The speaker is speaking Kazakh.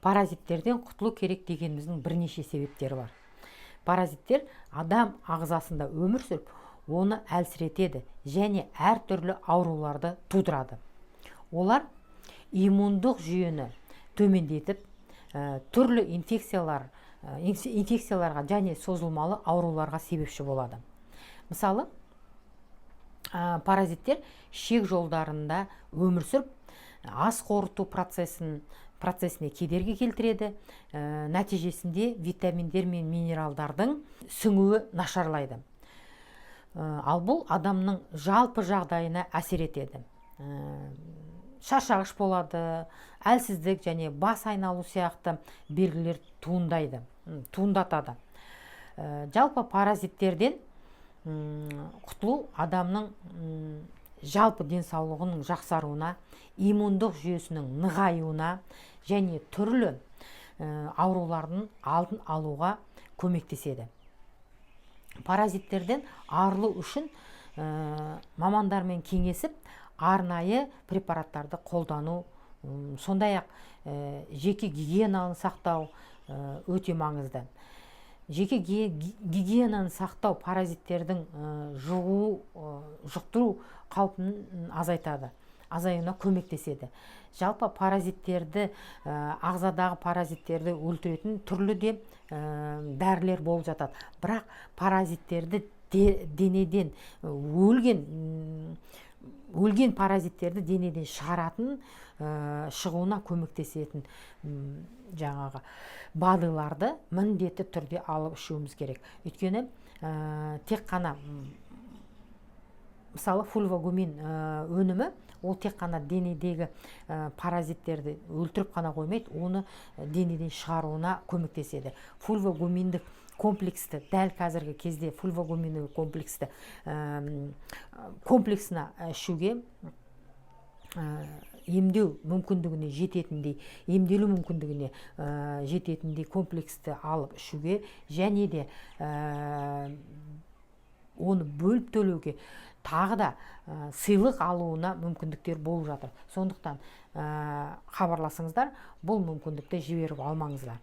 Паразиттерден құтылу керек дегеніміздің бірнеше себептері бар. Паразиттер адам ағзасында өмір сүріп, оны әлсіретеді және әртүрлі ауруларды тудырады. Олар иммундық жүйені төмендетіп, түрлі инфекцияларға және созылмалы ауруларға себепші болады. Мысалы, паразиттер ішек жолдарында өмір сүріп, ас қорыту процесіне кедергі келтіреді, нәтижесінде витаминдер мен минералдардың сіңуі нашарлайды. Ал бұл адамның жалпы жағдайына әсер етеді. Шаршағыш болады, әлсіздік және бас айналу сияқты белгілер туындатады. Жалпы паразиттерден құтылу адамның жалпы денсаулығының жақсаруына, иммундық жүйесінің нығаюына және түрлі аурулардың алдын алуға көмектеседі. Паразиттерден арылу үшін мамандармен кеңесіп, арнайы препараттарды қолдану, сондай-ақ жеке гигиенаны сақтау өте маңызды. Жеке гигиенаны сақтау паразиттердің жұқтыру қаупін азаюына көмектеседі. Жалпы паразиттерді, ағзадағы паразиттерді өлтіретін түрлі де дәрілер болып жатады. Бірақ паразиттерді денеден өлген паразиттерді денеден шығуына көмектесетін жаңағы БАДыларды міндетті түрде алып ішуіміз керек. Өйткені тек қана мысалы фульвогумин өнімі, ол тек қана денедегі паразиттерді өлтіріп қана қоймайды, оны денеден шығаруына көмектеседі. Фульвогуминдік комплексті, дәл қазіргі кезде фульвогуминдік комплексына ішуге емделу мүмкіндігіне жететіндей комплексті алып ішуге және де оны бөліп төлеуге тағы да сыйлық алуына мүмкіндіктер болып жатыр. Сондықтан хабарласыңыздар, бұл мүмкіндікті жіберіп алмаңыздар.